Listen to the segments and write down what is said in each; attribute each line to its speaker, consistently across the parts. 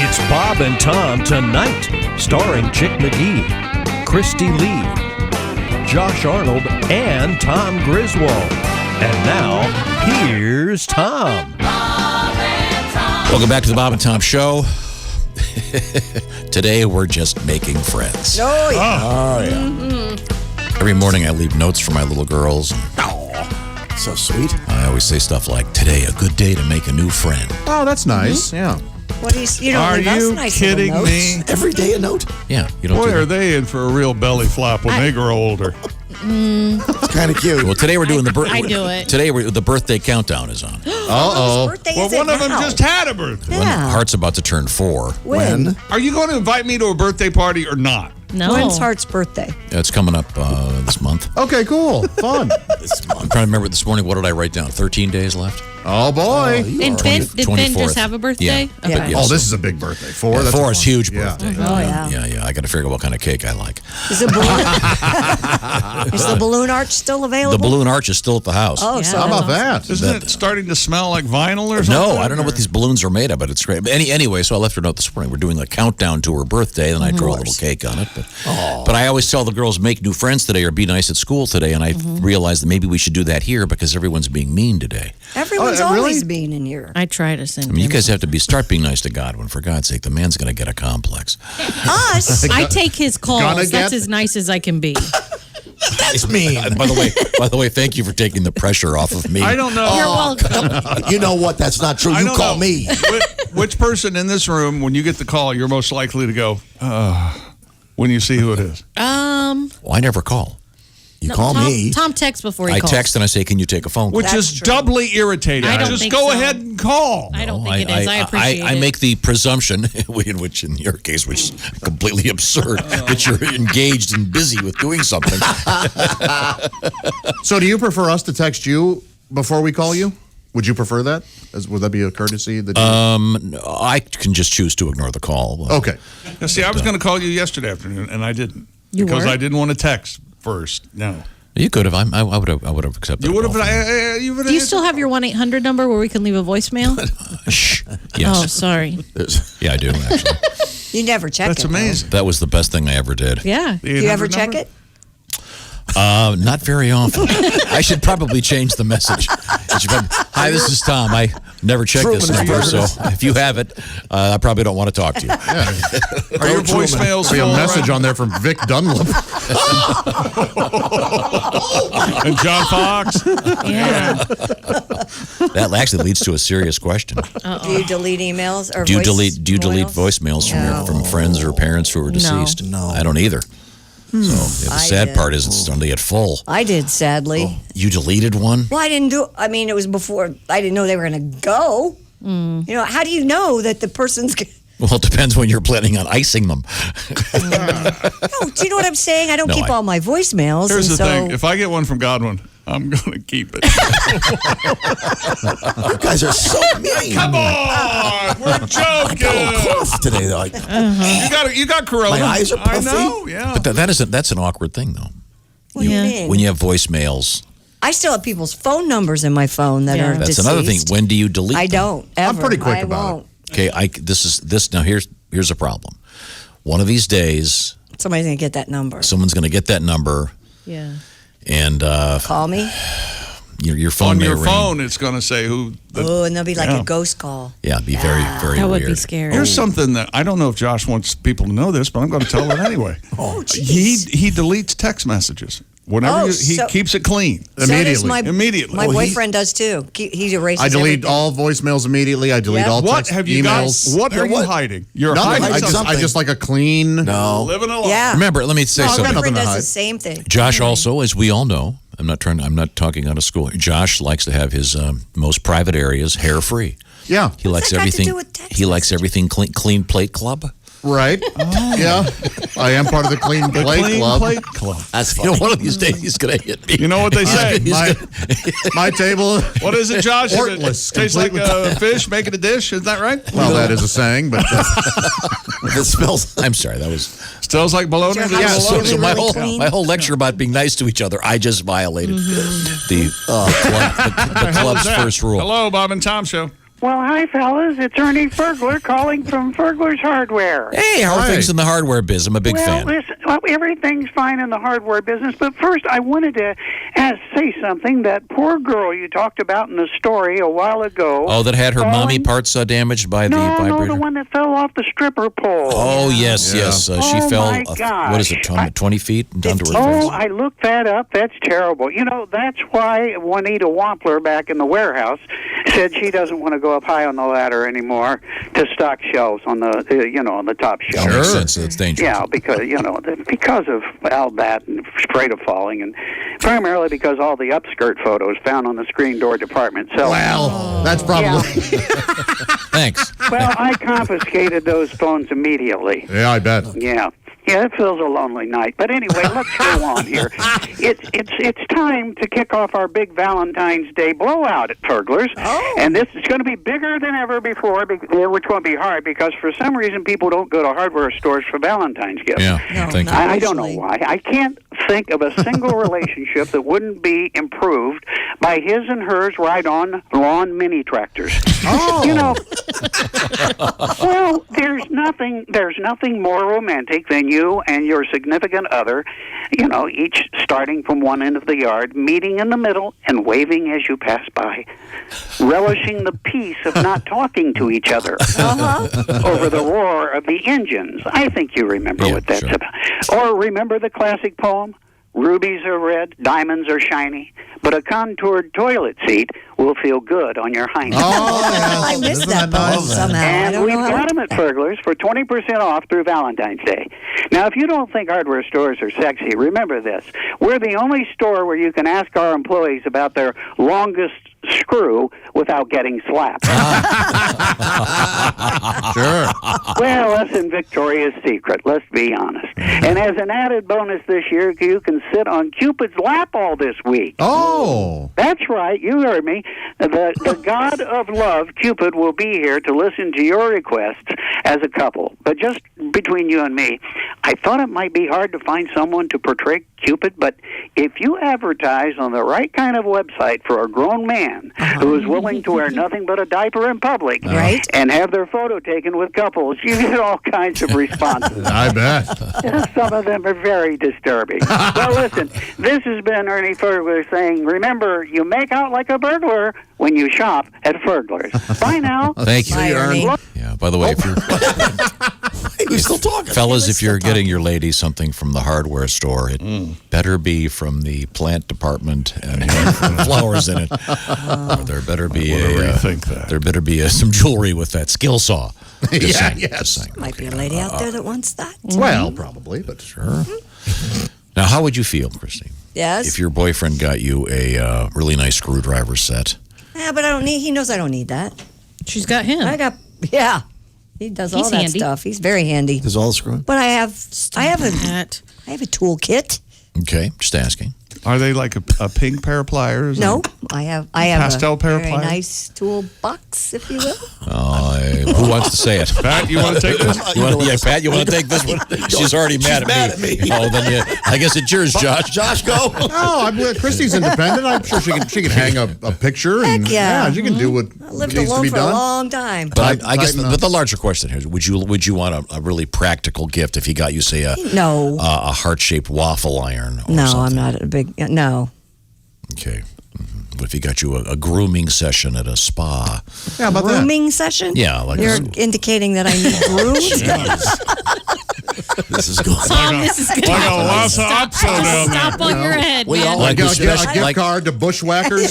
Speaker 1: It's Bob and Tom Tonight, starring Chick McGee, Kristi Lee, Josh Arnold, and Tom Griswold. And now, here's Tom.
Speaker 2: Welcome back to the Bob and Tom Show. Today, we're just making friends.
Speaker 3: Oh, yeah.
Speaker 2: Oh, yeah. Mm-hmm. Every morning, I leave notes for my little girls.
Speaker 4: Oh, so sweet.
Speaker 2: I always say stuff like, today, a good day to make a new friend.
Speaker 4: Oh, that's nice. Yeah.
Speaker 3: What you don't
Speaker 5: Are
Speaker 3: leave us
Speaker 5: you
Speaker 3: nice
Speaker 5: kidding
Speaker 3: little notes.
Speaker 5: me?
Speaker 4: Every day a note.
Speaker 2: Yeah. You don't
Speaker 5: Boy,
Speaker 2: do
Speaker 5: are
Speaker 2: that.
Speaker 5: they in for a real belly flop when they grow older.
Speaker 4: It's kind of cute.
Speaker 2: Well, today we're doing the birthday.
Speaker 6: I do it.
Speaker 2: Today, the birthday countdown is on.
Speaker 3: Whose birthday
Speaker 5: Well,
Speaker 3: is it
Speaker 5: one of them
Speaker 3: now?
Speaker 5: just had a birthday.
Speaker 3: Yeah.
Speaker 2: Hart's about to turn 4.
Speaker 3: When?
Speaker 5: Are you going to invite me to a birthday party or not?
Speaker 6: No.
Speaker 3: When's Hart's birthday?
Speaker 2: It's coming up this month.
Speaker 4: Okay, cool. Fun.
Speaker 2: I'm trying to remember this morning. What did I write down? 13 days left?
Speaker 4: Oh, boy.
Speaker 6: And Ben, did Ben
Speaker 2: 24th.
Speaker 6: just have a birthday?
Speaker 2: Yeah.
Speaker 6: Okay.
Speaker 3: Yeah.
Speaker 2: Yes.
Speaker 4: Oh, this is a big birthday. 4?
Speaker 2: Yeah,
Speaker 4: That's
Speaker 2: 4
Speaker 4: a
Speaker 2: is
Speaker 4: fun-
Speaker 2: huge
Speaker 4: yeah.
Speaker 2: birthday.
Speaker 3: Oh, yeah.
Speaker 2: Yeah. I got to figure out what kind of cake I like.
Speaker 3: Is the balloon, is the balloon arch still available?
Speaker 2: The balloon arch is still at the house.
Speaker 3: Oh,
Speaker 6: Yeah.
Speaker 3: so
Speaker 4: How about that?
Speaker 5: Isn't it starting to smell like vinyl or something?
Speaker 2: No, I don't know what these balloons are made of, but it's great. But anyway, so I left her a note this morning. We're doing a countdown to her birthday, and I draw a little cake on it. But I always tell the girls, make new friends today or be nice at school today, and I realized that maybe we should do that here because everyone's being mean today.
Speaker 3: everyone's
Speaker 4: Oh, really?
Speaker 3: always being in here.
Speaker 6: I try to send
Speaker 2: I mean, you
Speaker 6: him.
Speaker 2: guys have to start being nice to Godwin, for God's sake. The man's going to get a complex.
Speaker 3: Us?
Speaker 6: I take his
Speaker 4: Gonna
Speaker 6: calls.
Speaker 4: get-
Speaker 6: That's as nice as I can be.
Speaker 4: That's mean.
Speaker 2: By the way, thank you for taking the pressure off of me.
Speaker 5: I don't know.
Speaker 6: You're welcome.
Speaker 4: You know what? That's not true.
Speaker 5: I
Speaker 4: You
Speaker 5: don't
Speaker 4: call
Speaker 5: know.
Speaker 4: me.
Speaker 5: Which person in this room, when you get the call, you're most likely to go, when you see who it is?
Speaker 2: Well, I never call.
Speaker 4: You call me.
Speaker 6: Tom texts before he
Speaker 2: I
Speaker 6: calls.
Speaker 2: text and I say, can you take a phone call?
Speaker 5: Which
Speaker 3: That's
Speaker 5: is
Speaker 3: true.
Speaker 5: doubly irritating.
Speaker 6: I don't
Speaker 5: Just
Speaker 6: think
Speaker 5: go
Speaker 6: so.
Speaker 5: ahead and call.
Speaker 6: I don't think it is. I appreciate
Speaker 2: I
Speaker 6: it.
Speaker 2: make the presumption, which in your case, which is completely absurd, that you're engaged and busy with doing something.
Speaker 4: So do you prefer us to text you before we call you? Would you prefer that? Would that be a courtesy? That
Speaker 2: I can just choose to ignore the call.
Speaker 4: Okay.
Speaker 5: Now, see, I was going to call you yesterday afternoon, and I didn't.
Speaker 6: You
Speaker 5: because
Speaker 6: were?
Speaker 5: I didn't want to text first. No.
Speaker 2: You could have. I would have accepted.
Speaker 5: You would have.
Speaker 2: a call from
Speaker 5: You would
Speaker 6: Do you still have your 1-800 number where we can leave a voicemail?
Speaker 2: you. Shh. Yes.
Speaker 6: Oh, sorry.
Speaker 2: Yeah, I do actually.
Speaker 3: You never check
Speaker 5: That's
Speaker 3: it. though.
Speaker 5: amazing.
Speaker 2: That was the best thing I ever did.
Speaker 6: Yeah.
Speaker 5: The
Speaker 3: Do you ever
Speaker 5: 800
Speaker 3: check
Speaker 5: number?
Speaker 3: it?
Speaker 2: Not very often. I should probably change the message. Hi, this is Tom. I never check this
Speaker 4: Truman,
Speaker 2: number,
Speaker 4: are you-
Speaker 2: so if you have it, I probably don't want to talk to you.
Speaker 5: Are your voicemails
Speaker 4: Be a
Speaker 5: full
Speaker 4: message
Speaker 5: right?
Speaker 4: on there from Vic Dunlap.
Speaker 5: And John Fox?
Speaker 6: Yeah.
Speaker 2: That actually leads to a serious question.
Speaker 3: Do you delete emails or
Speaker 2: Do you
Speaker 3: voice
Speaker 2: delete
Speaker 3: memorials?
Speaker 2: voicemails
Speaker 3: No.
Speaker 2: from friends or parents who are deceased?
Speaker 4: No.
Speaker 2: I don't either. So the
Speaker 3: I
Speaker 2: sad
Speaker 3: did.
Speaker 2: part is it's only at full.
Speaker 3: I did, sadly.
Speaker 2: You deleted one?
Speaker 3: Well, I didn't do. I mean, it was before. I didn't know they were going to go. You know, how do you know that the person's?
Speaker 2: Well, it depends when you're planning on icing them.
Speaker 3: No, do you know what I'm saying? I don't
Speaker 2: No,
Speaker 3: keep
Speaker 2: I-
Speaker 3: all my voicemails.
Speaker 5: Here's
Speaker 3: and
Speaker 5: the
Speaker 3: so,
Speaker 5: thing. If I get one from Godwin, I'm going to keep it.
Speaker 4: You guys are so mean.
Speaker 5: Come on. We're
Speaker 4: I got a little
Speaker 5: joking.
Speaker 4: cough today. Though.
Speaker 5: You got Corona.
Speaker 4: My eyes are
Speaker 5: I
Speaker 4: puffy.
Speaker 5: know, yeah.
Speaker 2: But that's an awkward thing, though.
Speaker 3: what do you
Speaker 6: Yeah.
Speaker 3: mean?
Speaker 2: When you have voicemails,
Speaker 3: I still have people's phone numbers in my phone that
Speaker 6: Yeah.
Speaker 3: are
Speaker 2: that's
Speaker 3: deceased.
Speaker 2: another thing. When do you delete
Speaker 3: I
Speaker 2: them?
Speaker 3: don't. Ever.
Speaker 4: pretty quick
Speaker 3: I
Speaker 4: about it.
Speaker 3: won't.
Speaker 2: Okay, now here's a problem. One of these days,
Speaker 3: Somebody's gonna get that number.
Speaker 2: someone's going to get that number,
Speaker 6: Yeah.
Speaker 2: and
Speaker 3: Call me.
Speaker 2: your phone
Speaker 5: On
Speaker 2: may
Speaker 5: your
Speaker 2: ring.
Speaker 5: phone, it's going to say who.
Speaker 3: Oh, and there'll be like
Speaker 5: Yeah.
Speaker 3: a ghost call.
Speaker 2: Yeah, be very, very
Speaker 6: That
Speaker 2: weird.
Speaker 6: would be scary.
Speaker 5: Here's something that I don't know if Josh wants people to know this, but I'm going to tell it anyway.
Speaker 3: Oh,
Speaker 5: He
Speaker 3: jeez.
Speaker 5: he deletes text messages. Whenever
Speaker 3: Oh,
Speaker 5: he
Speaker 3: so-
Speaker 5: keeps it clean.
Speaker 3: So does
Speaker 4: Immediately.
Speaker 3: my,
Speaker 5: Immediately.
Speaker 3: My
Speaker 5: Oh,
Speaker 3: boyfriend does too. He erases
Speaker 4: I delete
Speaker 3: everything.
Speaker 4: all voicemails immediately. I delete
Speaker 3: Yeah.
Speaker 4: all
Speaker 5: What
Speaker 4: text
Speaker 5: have you
Speaker 4: emails.
Speaker 5: got? What are you
Speaker 4: What?
Speaker 5: hiding? You're
Speaker 4: Nothing.
Speaker 5: hiding
Speaker 4: I
Speaker 5: something.
Speaker 4: just like a clean.
Speaker 2: No.
Speaker 5: Living a lie.
Speaker 3: Yeah.
Speaker 2: Remember, let me say
Speaker 4: No, I've got
Speaker 2: something.
Speaker 4: nothing
Speaker 3: Boyfriend
Speaker 4: to
Speaker 3: does
Speaker 4: hide.
Speaker 3: the same thing.
Speaker 2: Josh also, as we all know, I'm not talking out of school. Josh likes to have his most private areas hair free.
Speaker 4: Yeah.
Speaker 2: He likes
Speaker 3: that got to
Speaker 2: everything.
Speaker 3: do with text
Speaker 2: He likes everything clean plate club.
Speaker 4: Right. Yeah. I am part of the Clean Plate
Speaker 5: Clean
Speaker 4: Club.
Speaker 5: Plate Club.
Speaker 2: That's funny. One of these days he's gonna hit me.
Speaker 5: You know what they say?
Speaker 4: My table.
Speaker 5: What is it, Josh?
Speaker 4: Portless,
Speaker 5: Tastes like
Speaker 4: completely.
Speaker 5: a fish making a dish. Is that right?
Speaker 4: Well, that is a saying, but
Speaker 2: It smells. I'm sorry. That was.
Speaker 5: Smells like bologna.
Speaker 3: Your
Speaker 5: to
Speaker 3: house
Speaker 5: the
Speaker 3: is
Speaker 5: bologna.
Speaker 2: So
Speaker 3: really
Speaker 2: my
Speaker 3: really
Speaker 2: whole
Speaker 3: clean?
Speaker 2: my whole lecture about being nice to each other, I just violated the club's
Speaker 5: How's
Speaker 2: first rule.
Speaker 5: Hello, Bob and Tom Show.
Speaker 7: Well, hi, fellas. It's Ernie Furglar calling from Furglar's Hardware.
Speaker 2: Hey, how are things in the hardware biz? I'm a big fan.
Speaker 7: Listen, everything's fine in the hardware business, but first I wanted to say something. That poor girl you talked about in the story a while ago.
Speaker 2: Oh, that had her mommy parts damaged by the vibrator?
Speaker 7: No, the one that fell off the stripper pole.
Speaker 2: Oh, yes. She fell,
Speaker 7: my gosh.
Speaker 2: what is it, 20 feet down to her face?
Speaker 7: Oh, I looked that up. That's terrible. You know, that's why Juanita Wampler back in the warehouse said she doesn't want to go up high on the ladder anymore to stock shelves on the, on the top shelf.
Speaker 2: That makes sense. It's dangerous.
Speaker 7: Yeah, because, because of all that and afraid of falling, and primarily because all the upskirt photos found on the screen door department sell.
Speaker 4: Well, that's probably...
Speaker 2: Thanks.
Speaker 7: Well, I confiscated those phones immediately.
Speaker 4: Yeah, I bet.
Speaker 7: Yeah, it feels a lonely night. But anyway, let's go on here. It's time to kick off our big Valentine's Day blowout at Furglar's.
Speaker 3: Oh.
Speaker 7: And this is going to be bigger than ever before, which won't be hard because for some reason people don't go to hardware stores for Valentine's gifts.
Speaker 2: Yeah,
Speaker 3: No,
Speaker 2: thank you.
Speaker 3: not
Speaker 7: I don't know
Speaker 3: usually.
Speaker 7: why. I can't think of a single relationship that wouldn't be improved by his and hers ride-on lawn mini tractors.
Speaker 4: Oh.
Speaker 7: Well, there's nothing more romantic than you and your significant other, each starting from one end of the yard, meeting in the middle and waving as you pass by, relishing the peace of not talking to each other over the roar of the engines. I think you remember what that's
Speaker 2: sure.
Speaker 7: about. Or remember the classic poem, "Rubies are red, diamonds are shiny, but a contoured toilet seat will feel good on your hiney."
Speaker 4: Oh, yeah.
Speaker 3: I missed
Speaker 4: Isn't
Speaker 3: that
Speaker 4: nice?
Speaker 3: poem somehow. I
Speaker 7: And
Speaker 3: don't
Speaker 7: we've
Speaker 3: know how.
Speaker 7: got them at Furglar's for 20% off through Valentine's Day. Now, if you don't think hardware stores are sexy, remember this. We're the only store where you can ask our employees about their longest screw without getting slapped.
Speaker 4: Sure.
Speaker 7: Well, that's in Victoria's Secret, let's be honest. And as an added bonus this year, you can sit on Cupid's lap all this week.
Speaker 4: Oh.
Speaker 7: That's right, you heard me. The god of love, Cupid, will be here to listen to your requests as a couple. But just between you and me, I thought it might be hard to find someone to portray Cupid, but if you advertise on the right kind of website for a grown man who is willing to wear nothing but a diaper in public
Speaker 3: Right.
Speaker 7: and have their photo taken with couples, you get all kinds of responses.
Speaker 4: I bet.
Speaker 7: Some of them are very disturbing. Well, listen, this has been Ernie Furglar saying, remember, you make out like a burglar when you shop at Furglar's. Bye now.
Speaker 2: Thank you.
Speaker 3: Bye, Ernie.
Speaker 2: Yeah, by the way, if you're,
Speaker 8: He's still talking.
Speaker 2: fellas, if you're getting your lady something from the hardware store, it better be from the plant department and flowers in it. Or there better be
Speaker 5: rethink that.
Speaker 2: There better be some jewelry with that skill saw. Just saying,
Speaker 4: yes.
Speaker 2: just saying.
Speaker 3: Might be a lady out there that wants that.
Speaker 4: Well, probably, but sure.
Speaker 2: Now, how would you feel, Kristi,
Speaker 3: Yes.
Speaker 2: if your boyfriend got you a really nice screwdriver set?
Speaker 3: Yeah, but he knows I don't need that.
Speaker 6: She's got him.
Speaker 3: Yeah. He does all
Speaker 6: He's
Speaker 3: that
Speaker 6: handy.
Speaker 3: stuff. He's very handy.
Speaker 8: Does all the screwing?
Speaker 3: But I have
Speaker 6: That.
Speaker 3: a toolkit.
Speaker 2: Okay, just asking.
Speaker 5: Are they like a pink pair of pliers?
Speaker 3: No, I have
Speaker 5: Pastel
Speaker 3: a
Speaker 5: pair of
Speaker 3: very
Speaker 5: pliers?
Speaker 3: nice toolbox, if you will.
Speaker 2: Who wants to say it?
Speaker 5: Pat, you want to take this?
Speaker 2: Pat, you want to take this one? She's already mad at me. Oh, then I guess it's yours, Josh.
Speaker 8: Josh, go.
Speaker 4: No, Christy's independent. I'm sure she can hang a picture. And,
Speaker 3: Heck yeah.
Speaker 4: she can do what
Speaker 3: I lived
Speaker 4: needs to
Speaker 3: alone
Speaker 4: be
Speaker 3: for a
Speaker 4: done.
Speaker 3: long time.
Speaker 2: But I guess
Speaker 4: Tighten up.
Speaker 2: but the larger question here is, would you want a really practical gift if he got you, say,
Speaker 3: No.
Speaker 2: a heart-shaped waffle iron or
Speaker 3: No,
Speaker 2: something?
Speaker 3: I'm not a big, no.
Speaker 2: Okay. What if he got you a grooming session at a spa?
Speaker 4: Yeah, about that.
Speaker 3: Grooming session?
Speaker 2: Yeah, like
Speaker 3: You're indicating that I need groomed?
Speaker 8: This is going.
Speaker 6: Tom, this is good.
Speaker 5: Like a Lhasa Apso down there.
Speaker 6: Stop on your head,
Speaker 8: We
Speaker 6: man.
Speaker 8: all-
Speaker 2: Like
Speaker 4: A
Speaker 2: with special,
Speaker 4: gift
Speaker 2: like,
Speaker 4: card to Bushwhackers.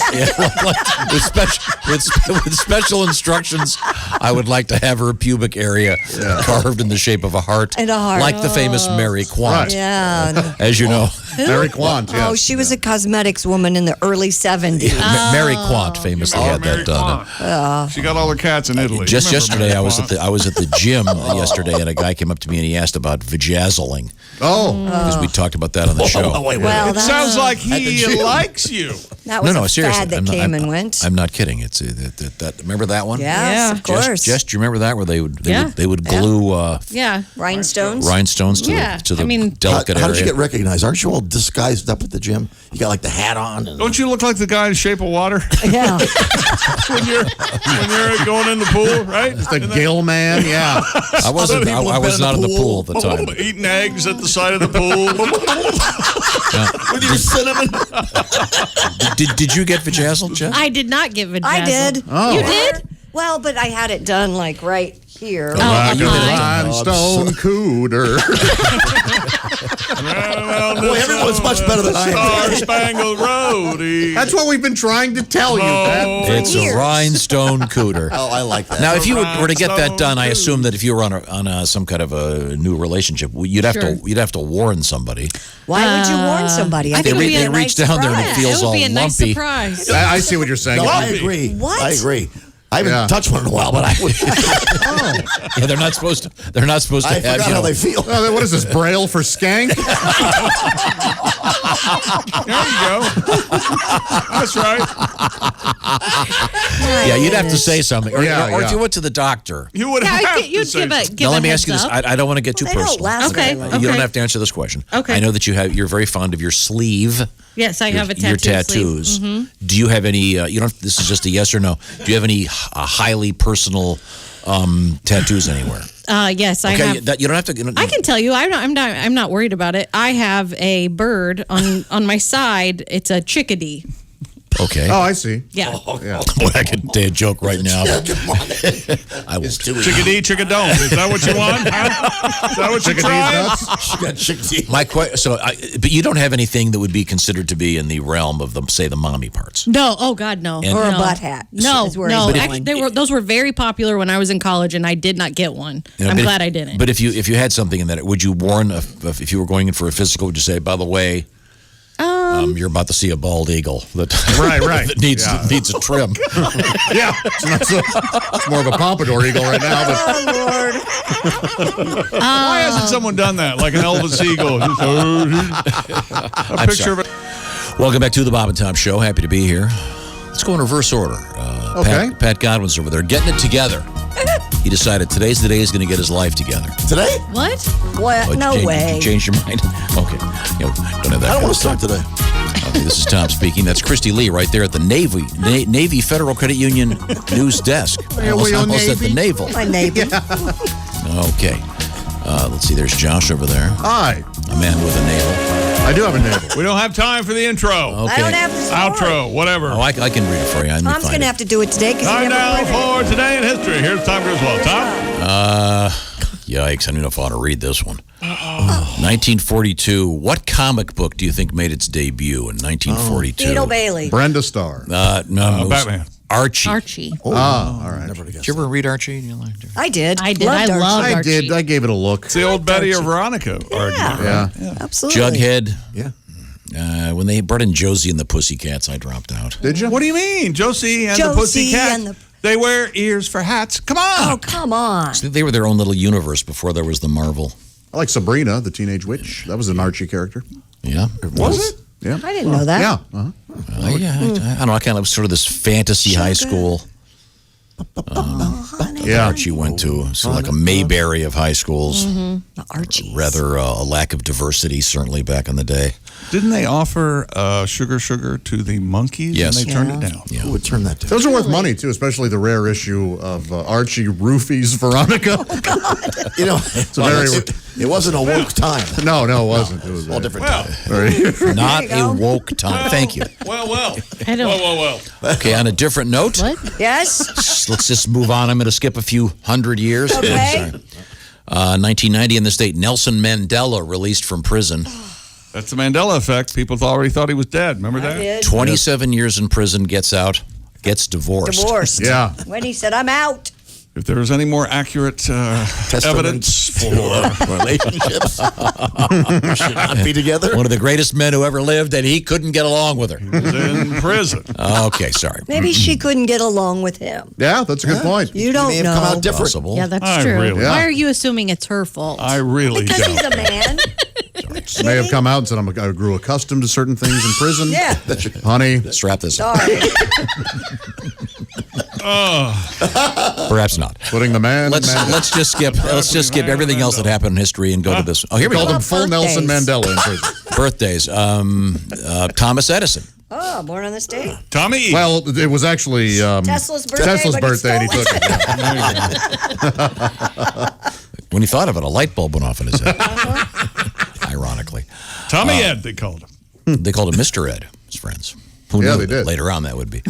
Speaker 2: with special instructions, I would like to have her pubic area carved in the shape of a heart,
Speaker 3: And a heart.
Speaker 2: like the famous Mary Quant,
Speaker 4: Right.
Speaker 3: Yeah.
Speaker 2: as you know.
Speaker 4: Mary Quant, yes.
Speaker 3: Oh, she was a cosmetics woman in the early 70s.
Speaker 2: Mary Quant famously had that done.
Speaker 5: She got all the cats in Italy.
Speaker 2: Just
Speaker 5: Remember
Speaker 2: yesterday,
Speaker 5: Mary
Speaker 2: I was
Speaker 5: Quant?
Speaker 2: at the gym yesterday, and a guy came up to me and he asked about vajazzling
Speaker 4: Oh.
Speaker 2: because we talked about that on the show.
Speaker 8: Oh, wait.
Speaker 3: Well,
Speaker 5: It
Speaker 3: that,
Speaker 5: sounds like he likes you.
Speaker 3: that was
Speaker 2: No,
Speaker 3: a
Speaker 2: seriously.
Speaker 3: fad that came and went.
Speaker 2: I'm not kidding. It's that. Remember that one?
Speaker 3: Yes,
Speaker 6: Yeah.
Speaker 3: of course.
Speaker 2: Jess, do you remember that where they would
Speaker 6: Yeah.
Speaker 2: glue
Speaker 6: Yeah.
Speaker 3: Rhinestones.
Speaker 2: rhinestones to
Speaker 6: Yeah.
Speaker 2: the
Speaker 6: I mean,
Speaker 2: delicate
Speaker 8: How
Speaker 2: area?
Speaker 8: did you get recognized? Aren't you all disguised up at the gym. You got like the hat on. And,
Speaker 5: Don't you look like the guy in Shape of Water
Speaker 3: Yeah.
Speaker 5: when you're going in the pool, right?
Speaker 4: Just a gill man, yeah.
Speaker 2: I wasn't. I was not in the pool at the time.
Speaker 5: Eating eggs at the side of the pool.
Speaker 8: with your cinnamon.
Speaker 2: Did you get vajazzled, Jeff?
Speaker 6: I did not get vajazzled.
Speaker 3: I did.
Speaker 4: Oh.
Speaker 6: You did?
Speaker 3: Well, but I had it done like right here.
Speaker 6: Oh,
Speaker 2: you did it.
Speaker 4: Rhinestone cooter.
Speaker 8: Boy, everyone's much better than I am.
Speaker 5: Star-Spangled Road.
Speaker 4: That's what we've been trying to tell you, Pat.
Speaker 2: It's
Speaker 3: years.
Speaker 2: a rhinestone cooter.
Speaker 8: Oh, I like that.
Speaker 2: Now, if you were to get that done, I assume that if you were on some kind of a new relationship, you'd have to warn somebody.
Speaker 3: Why would you warn somebody? I
Speaker 6: think it would be
Speaker 2: They
Speaker 6: a
Speaker 2: reach down there and it
Speaker 6: It
Speaker 2: feels
Speaker 6: would
Speaker 2: all
Speaker 6: be a nice
Speaker 2: lumpy.
Speaker 6: surprise.
Speaker 4: I see what you're saying.
Speaker 8: No, I
Speaker 5: Lumpy.
Speaker 8: agree.
Speaker 3: What?
Speaker 8: I agree. I haven't
Speaker 4: Yeah.
Speaker 8: touched one in a while, but I would.
Speaker 2: Yeah, they're not supposed to. They're not supposed to
Speaker 8: I
Speaker 2: have.
Speaker 8: forgot
Speaker 2: You
Speaker 8: how
Speaker 2: know,
Speaker 8: they feel.
Speaker 4: Oh, what is this, Braille for skank?
Speaker 5: There you go. That's right.
Speaker 2: yeah, you'd have to say something, or,
Speaker 4: Yeah,
Speaker 2: or if
Speaker 4: yeah.
Speaker 2: you went to the doctor.
Speaker 5: You would
Speaker 6: Yeah,
Speaker 5: have
Speaker 6: you'd
Speaker 5: to say
Speaker 6: give a
Speaker 5: something.
Speaker 6: give
Speaker 2: Now
Speaker 6: a
Speaker 2: let me
Speaker 6: heads
Speaker 2: ask you this.
Speaker 6: up.
Speaker 2: I don't want to get too
Speaker 3: They don't
Speaker 2: personal.
Speaker 3: last
Speaker 6: Okay.
Speaker 3: very long.
Speaker 2: You don't
Speaker 6: Okay.
Speaker 2: have to answer this question.
Speaker 6: Okay.
Speaker 2: I know that you're very fond of your sleeve.
Speaker 6: Yes, I have a tattoo
Speaker 2: Your
Speaker 6: sleeve.
Speaker 2: tattoos.
Speaker 6: Mm-hmm.
Speaker 2: Do you have any? You don't. This is just a yes or no. Do you have any highly personal tattoos anywhere?
Speaker 6: Yes, I
Speaker 2: Okay,
Speaker 6: have.
Speaker 2: you don't have to.
Speaker 6: I can tell you, I'm not worried about it. I have a bird on my side. It's a chickadee.
Speaker 2: Okay.
Speaker 4: Oh, I see.
Speaker 6: Yeah.
Speaker 4: Yeah.
Speaker 2: Boy, I could say a joke right now.
Speaker 8: Yeah,
Speaker 2: but
Speaker 8: come on.
Speaker 2: I won't.
Speaker 5: Chickadee, chickadome. Is that what you want? Huh? Is that what you're
Speaker 4: Chickadee's
Speaker 5: trying?
Speaker 4: nuts?
Speaker 8: She got chickadee.
Speaker 2: But you don't have anything that would be considered to be in the realm of the mommy parts.
Speaker 6: No. Oh God, no.
Speaker 2: And-
Speaker 3: Or a
Speaker 6: no.
Speaker 3: butt hat.
Speaker 6: No,
Speaker 3: is where
Speaker 6: no.
Speaker 3: he's
Speaker 6: Actually,
Speaker 3: going.
Speaker 6: those were very popular when I was in college, and I did not get one.
Speaker 2: You know,
Speaker 6: I'm
Speaker 2: but
Speaker 6: glad
Speaker 2: if-
Speaker 6: I didn't.
Speaker 2: But if you had something in that, would you warn if you were going in for a physical? Would you say, by the way, you're about to see a bald eagle that
Speaker 4: Right.
Speaker 2: that needs a trim?
Speaker 4: Yeah. It's more of a pompadour eagle right now. But
Speaker 5: Why hasn't someone done that? Like an Elvis Eagle. Just, a picture of it.
Speaker 2: Welcome back to the Bob and Tom Show. Happy to be here. Let's go in reverse order.
Speaker 4: Okay.
Speaker 2: Pat Godwin's over there getting it together. He decided today's the day he's going to get his life together.
Speaker 8: Today?
Speaker 6: what?
Speaker 3: What?
Speaker 2: Oh,
Speaker 3: No way.
Speaker 2: You changed your mind? Okay. Don't have that.
Speaker 8: I don't
Speaker 2: kind
Speaker 8: want
Speaker 2: of
Speaker 8: to start
Speaker 2: stuff.
Speaker 8: today.
Speaker 2: Okay, this is Tom speaking. That's Kristi Lee right there at the Navy Federal Credit Union news desk. I almost said the naval.
Speaker 3: My neighbor.
Speaker 2: Okay. Let's see. There's Josh over there,
Speaker 4: Hi.
Speaker 2: a man with a navel.
Speaker 4: I do have a navel.
Speaker 5: We don't have time for the intro.
Speaker 2: Okay.
Speaker 3: I don't have the story.
Speaker 5: Outro, whatever.
Speaker 2: Oh, I can read it for you.
Speaker 3: Tom's going to have to do it today because he
Speaker 5: Time
Speaker 3: never
Speaker 5: now
Speaker 3: read it.
Speaker 5: for Today in History. Here's Tom Griswold. Tom?
Speaker 2: Yikes! I don't know if I want to read this one. 1942. What comic book do you think made its debut in 1942?
Speaker 3: Beetle Bailey.
Speaker 4: Brenda Starr.
Speaker 2: No, it was
Speaker 5: Batman.
Speaker 2: Archie.
Speaker 6: Archie.
Speaker 4: All right.
Speaker 8: Never to guess.
Speaker 2: Did you ever read Archie? You liked it?
Speaker 3: I did.
Speaker 6: I did.
Speaker 3: Loved
Speaker 6: I
Speaker 3: Archie.
Speaker 6: loved
Speaker 4: I
Speaker 6: Archie.
Speaker 4: did. I gave it a look.
Speaker 5: It's the old Betty or Veronica argument.
Speaker 3: Yeah.
Speaker 4: Yeah.
Speaker 3: Absolutely.
Speaker 2: Jughead.
Speaker 8: Yeah.
Speaker 2: When they brought in Josie and the Pussycats, I dropped out.
Speaker 4: Did you?
Speaker 5: What do you mean? Josie and the
Speaker 3: Josie
Speaker 5: Pussycat.
Speaker 3: and the-
Speaker 5: They wear ears for hats. Come on.
Speaker 3: Oh, come on.
Speaker 2: They were their own little universe before there was the Marvel.
Speaker 4: I like Sabrina, the teenage witch. That was an Archie character.
Speaker 2: Yeah.
Speaker 5: Was it?
Speaker 4: Yeah.
Speaker 3: I didn't know that.
Speaker 4: Yeah. Uh-huh.
Speaker 2: Yeah, I don't know. I kind of sort of this fantasy high school.
Speaker 4: Yeah.
Speaker 2: Archie went to, so like a Mayberry of high schools.
Speaker 3: Archie.
Speaker 2: Rather a lack of diversity, certainly back in the day.
Speaker 5: Didn't they offer sugar to the monkeys?
Speaker 2: Yes.
Speaker 5: And they turned it down.
Speaker 2: Yeah.
Speaker 8: Who would turn that down?
Speaker 4: Those are worth money, too, especially the rare issue of Archie Roofies Veronica.
Speaker 8: You know,
Speaker 4: very-
Speaker 8: it wasn't a woke time.
Speaker 4: No, it wasn't. It was
Speaker 8: All different
Speaker 5: Well,
Speaker 8: time.
Speaker 4: very-
Speaker 2: Not
Speaker 3: you
Speaker 2: a
Speaker 3: go.
Speaker 2: woke time. Thank you.
Speaker 5: well.
Speaker 6: I don't.
Speaker 5: Well.
Speaker 2: Okay, on a different note,
Speaker 6: What?
Speaker 3: Yes.
Speaker 2: let's just move on. I'm going to skip a few hundred years.
Speaker 3: Okay.
Speaker 2: Sorry. 1990 in the state, Nelson Mandela released from prison.
Speaker 5: That's the Mandela effect. People already thought he was dead. Remember
Speaker 3: I
Speaker 5: that?
Speaker 3: did.
Speaker 2: 27 years in prison, gets out, gets divorced.
Speaker 3: Divorced.
Speaker 4: Yeah.
Speaker 3: When he said, I'm out.
Speaker 5: If there was any more accurate evidence for
Speaker 8: relationships. We should not be together.
Speaker 2: One of the greatest men who ever lived, and he couldn't get along with her.
Speaker 5: in prison.
Speaker 2: Okay, sorry.
Speaker 3: Maybe she couldn't get along with him.
Speaker 4: Yeah, that's a good point.
Speaker 3: You don't
Speaker 8: may have
Speaker 3: know.
Speaker 8: come out different.
Speaker 2: Possible.
Speaker 6: Yeah, that's
Speaker 5: I
Speaker 6: true.
Speaker 5: really-
Speaker 6: Why
Speaker 4: Yeah.
Speaker 6: are you assuming it's her fault?
Speaker 5: I really
Speaker 3: Because
Speaker 5: don't.
Speaker 3: he's a man.
Speaker 4: She may have come out and said, I grew accustomed to certain things in prison.
Speaker 3: Yeah.
Speaker 4: Honey.
Speaker 2: Strap this up.
Speaker 3: Sorry.
Speaker 2: Perhaps not.
Speaker 4: Putting the man.
Speaker 2: Let's just skip everything else that happened in history and go to this. Oh, here we
Speaker 4: called
Speaker 2: go.
Speaker 4: him full Nelson Mandela in prison.
Speaker 2: Birthdays. Thomas Edison.
Speaker 3: Oh, born on this day.
Speaker 5: Tommy.
Speaker 4: Well, it was actually
Speaker 3: Tesla's birthday.
Speaker 4: And he took it.
Speaker 2: When he thought of it, a light bulb went off in his head. Ironically.
Speaker 5: Tommy Ed, they called him.
Speaker 2: They called him Mr. Ed, his friends. Who
Speaker 4: Yeah,
Speaker 2: knew
Speaker 4: they did.
Speaker 2: Later on, that would be.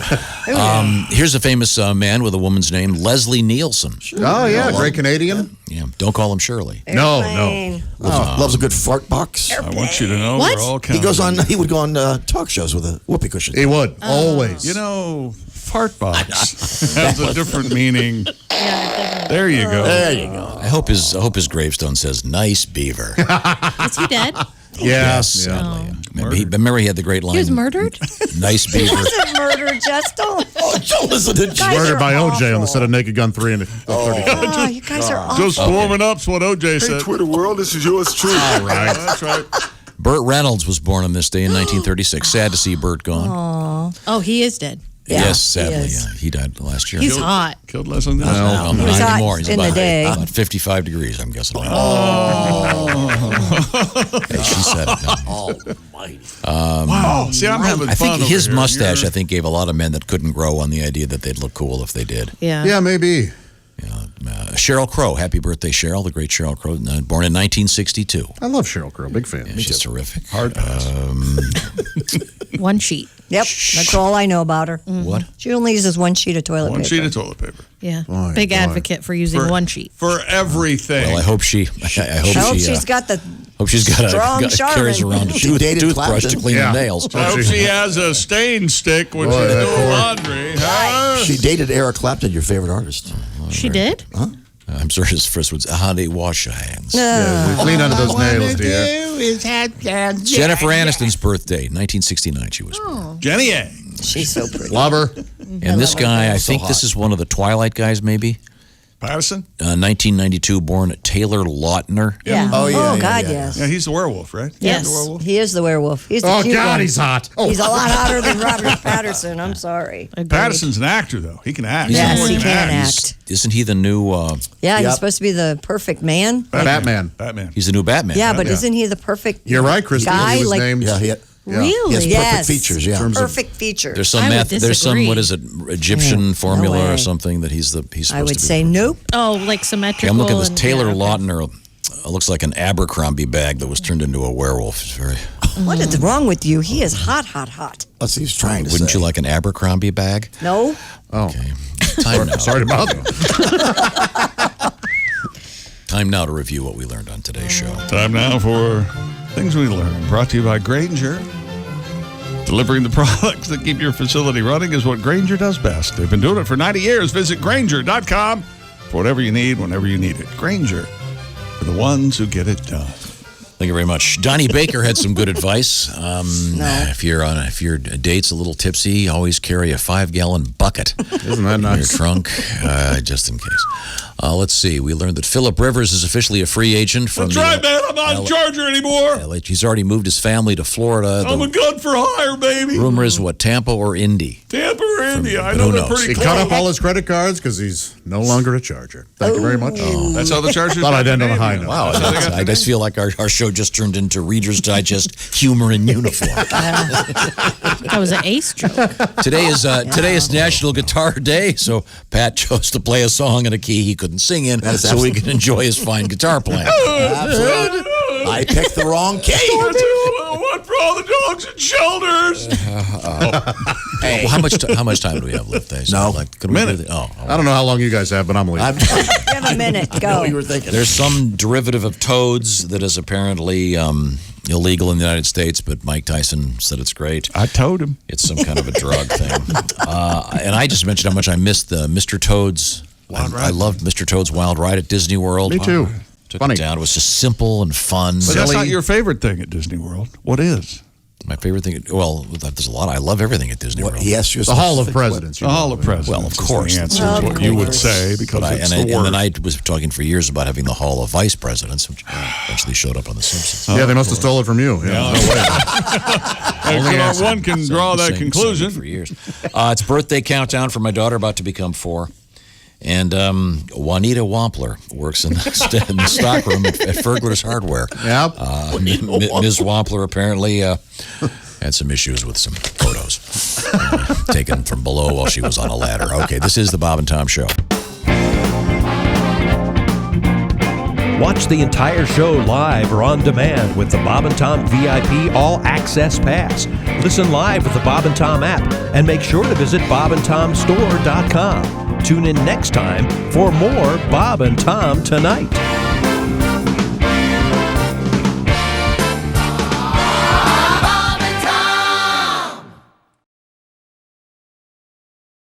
Speaker 2: Here's a famous man with a woman's name, Leslie Nielsen.
Speaker 4: Oh, yeah. Great Canadian.
Speaker 2: Yeah, don't call him Shirley.
Speaker 3: Airplane.
Speaker 8: Loves a good fart box.
Speaker 5: I want you to know
Speaker 6: What?
Speaker 5: we're all
Speaker 8: He
Speaker 5: counting.
Speaker 8: he would go on talk shows with a whoopee cushion.
Speaker 4: He would. Always.
Speaker 5: You know, fart box has a different meaning. There you go.
Speaker 8: There you go.
Speaker 2: I hope his gravestone says "Nice Beaver."
Speaker 6: Is he dead?
Speaker 2: Yes, sadly. Remember he had the great line.
Speaker 6: He was murdered?
Speaker 2: Nice Beaver.
Speaker 3: Wasn't murder, just don't.
Speaker 8: Don't listen to
Speaker 3: Guys
Speaker 4: Murdered
Speaker 3: are
Speaker 4: by OJ on the
Speaker 3: awful.
Speaker 4: set of Naked Gun 3 and 30.
Speaker 3: Oh, you guys are awful.
Speaker 5: Just warming up's what OJ said.
Speaker 8: Twitter world, this is yours truly.
Speaker 2: All right.
Speaker 5: That's right.
Speaker 2: Burt Reynolds was born on this day in 1936. Sad to see Burt gone.
Speaker 6: Oh, he is dead.
Speaker 3: Yeah,
Speaker 2: Yes, sadly.
Speaker 3: he is.
Speaker 2: He died last year.
Speaker 6: He's hot.
Speaker 5: Killed less than this.
Speaker 2: Well,
Speaker 3: He was
Speaker 2: not
Speaker 3: hot
Speaker 2: anymore. He's
Speaker 3: in the day.
Speaker 2: about 55 degrees, I'm guessing. Hey, she said it.
Speaker 5: Wow. See, I'm having
Speaker 2: I
Speaker 5: fun
Speaker 2: think
Speaker 5: over
Speaker 2: his
Speaker 5: here.
Speaker 2: mustache,
Speaker 5: You're-
Speaker 2: I think, gave a lot of men that couldn't grow on the idea that they'd look cool if they did.
Speaker 6: Yeah.
Speaker 4: Yeah, maybe.
Speaker 2: Sheryl Crow. Happy birthday, Sheryl, the great Sheryl Crow. Born in 1962.
Speaker 4: I love Sheryl Crow. Big fan.
Speaker 2: She's terrific.
Speaker 5: Hard pass.
Speaker 6: One sheet.
Speaker 3: Yep, that's all I know about her.
Speaker 2: What?
Speaker 3: She only uses one sheet of toilet
Speaker 5: One
Speaker 3: paper.
Speaker 5: sheet of toilet paper.
Speaker 6: Yeah.
Speaker 4: Boy,
Speaker 6: Big
Speaker 4: boy.
Speaker 6: advocate for using one sheet.
Speaker 5: For everything.
Speaker 2: Well, I hope she.
Speaker 3: I hope she's got the.
Speaker 2: Hope she's got
Speaker 3: Strong
Speaker 2: carries
Speaker 3: Charmin.
Speaker 2: around a
Speaker 8: She dated
Speaker 2: toothbrush to
Speaker 8: Clapton.
Speaker 2: clean
Speaker 4: Yeah.
Speaker 2: her nails.
Speaker 5: I hope she has a stain stick when
Speaker 4: Boy,
Speaker 5: she's
Speaker 4: that
Speaker 5: doing
Speaker 4: poor-
Speaker 5: laundry. Huh?
Speaker 8: She dated Eric Clapton, your favorite artist.
Speaker 6: She did?
Speaker 2: I'm sure his first was honey, wash your hands.
Speaker 4: Yeah, we clean under those nails, dear.
Speaker 2: Jennifer Aniston's birthday, 1969. She was born.
Speaker 5: Jenny A.
Speaker 3: She's so pretty.
Speaker 4: Love her.
Speaker 2: And this guy, I think this is one of the Twilight guys, maybe.
Speaker 5: Patterson?
Speaker 2: 1992 born Taylor Lautner.
Speaker 3: Yeah.
Speaker 8: Oh, yeah, yeah,
Speaker 3: God,
Speaker 8: yeah.
Speaker 3: yes.
Speaker 5: Yeah, he's the werewolf, right?
Speaker 6: Yes.
Speaker 5: The werewolf?
Speaker 3: He is the werewolf. He's the
Speaker 4: Oh,
Speaker 3: cute
Speaker 4: God,
Speaker 3: one.
Speaker 4: he's hot. Oh,
Speaker 3: He's a lot hotter than Robert Patterson. I'm sorry.
Speaker 6: Agreed.
Speaker 5: Patterson's an actor, though. He can act.
Speaker 3: Yes,
Speaker 5: He's
Speaker 3: he
Speaker 5: an
Speaker 3: can
Speaker 5: actor.
Speaker 3: act.
Speaker 2: Isn't he the new?
Speaker 3: Yeah, he's
Speaker 8: Yep.
Speaker 3: supposed to be the perfect man.
Speaker 4: Batman.
Speaker 5: Batman.
Speaker 2: He's the new Batman.
Speaker 3: Yeah,
Speaker 2: right?
Speaker 3: but isn't he the perfect
Speaker 4: You're right, Kristi.
Speaker 3: guy?
Speaker 4: He was
Speaker 3: Like,
Speaker 4: named.
Speaker 8: Yeah, he had
Speaker 6: Really?
Speaker 8: he has
Speaker 3: yes.
Speaker 8: perfect features, yeah.
Speaker 3: Perfect features.
Speaker 2: There's some
Speaker 6: I would
Speaker 2: math. There's some
Speaker 6: disagree.
Speaker 2: what is it? Egyptian
Speaker 3: No
Speaker 2: formula
Speaker 3: way.
Speaker 2: or something that he's supposed
Speaker 3: I would
Speaker 2: to be.
Speaker 3: say nope.
Speaker 6: Oh, like symmetrical.
Speaker 2: Okay, I'm looking at this
Speaker 6: and-
Speaker 2: Taylor
Speaker 6: yeah, okay.
Speaker 2: Lautner. Looks like an Abercrombie bag that was turned into a werewolf. It's very.
Speaker 3: What is wrong with you? He is hot, hot, hot.
Speaker 8: Let's see, he's trying to
Speaker 2: Wouldn't
Speaker 8: say.
Speaker 2: you like an Abercrombie bag?
Speaker 3: No?
Speaker 4: Oh,
Speaker 2: Okay. Time now.
Speaker 4: sorry about that.
Speaker 2: Time now to review what we learned on today's show.
Speaker 5: Time now for Things We Learned. Brought to you by Grainger. Delivering the products that keep your facility running is what Grainger does best. They've been doing it for 90 years. Visit Grainger.com for whatever you need, whenever you need it. Grainger, for the ones who get it done.
Speaker 2: Thank you very much. Donnie Baker had some good advice. If your date's a little tipsy, always carry a 5-gallon bucket
Speaker 4: Isn't that
Speaker 2: in your
Speaker 4: nice?
Speaker 2: trunk, just in case. Let's see. We learned that Philip Rivers is officially a free agent from
Speaker 5: That's right, man. I'm not in Charger anymore.
Speaker 2: He's already moved his family to Florida.
Speaker 5: I'm a gun for hire, baby.
Speaker 2: Rumor is what, Tampa or Indy?
Speaker 5: Tampa or India. I
Speaker 2: but
Speaker 5: know
Speaker 2: who
Speaker 5: they're
Speaker 2: knows?
Speaker 5: pretty
Speaker 4: He
Speaker 5: close.
Speaker 4: cut up all his credit cards because he's no longer a Charger. Thank you very much.
Speaker 5: That's how the Chargers
Speaker 4: Thought
Speaker 5: got
Speaker 4: I'd
Speaker 5: the
Speaker 4: end on a
Speaker 5: name,
Speaker 4: high
Speaker 5: you know.
Speaker 4: note.
Speaker 2: Wow,
Speaker 5: That's how they got
Speaker 2: I
Speaker 5: the
Speaker 2: just feel like our show just turned into Reader's Digest humor in uniform.
Speaker 6: That was an ace joke.
Speaker 2: Today is National Guitar Day, so Pat chose to play a song in a key he couldn't sing in, so we can enjoy his fine guitar playing.
Speaker 8: Absolutely. I picked the wrong key.
Speaker 5: One for all the dogs and shelters.
Speaker 2: Well, how much time do we have left?
Speaker 8: No.
Speaker 2: Can we
Speaker 5: Minute.
Speaker 2: do the- oh,
Speaker 4: I don't know how long you guys have, but I'm leaving.
Speaker 8: I'm,
Speaker 3: You have a minute.
Speaker 8: I know
Speaker 3: Go.
Speaker 8: what you were thinking.
Speaker 2: there's some derivative of toads that is apparently illegal in the United States, but Mike Tyson said it's great.
Speaker 5: I told him.
Speaker 2: It's some kind of a drug thing. And I just mentioned how much I missed Mr. Toad's. I loved Mr. Toad's Wild Ride at Disney World.
Speaker 4: Me too.
Speaker 2: Took
Speaker 4: Funny.
Speaker 2: it down. It was just simple and fun.
Speaker 5: But that's not your favorite thing at Disney World. What is?
Speaker 2: My favorite thing, well, there's a lot. I love everything at Disney World.
Speaker 8: He asked you
Speaker 4: The Hall of Presidents.
Speaker 5: The Hall of Presidents.
Speaker 2: Well, of course.
Speaker 5: The answer is what you would say because it's the
Speaker 2: And
Speaker 5: word.
Speaker 2: then I was talking for years about having the Hall of Vice Presidents, which eventually showed up on The Simpsons.
Speaker 4: Yeah, they must have stole it from you. Yeah.
Speaker 5: One can draw that conclusion.
Speaker 2: For years. It's birthday countdown for my daughter, about to become 4. And Juanita Wampler works in the stockroom at Furglar's Hardware.
Speaker 4: Yep.
Speaker 2: Ms. Wampler apparently had some issues with some photos taken from below while she was on a ladder. Okay, this is the Bob and Tom Show.
Speaker 1: Watch the entire show live or on demand with the Bob and Tom VIP All Access Pass. Listen live with the Bob and Tom app and make sure to visit bobandtomstore.com. Tune in next time for more Bob and Tom Tonight.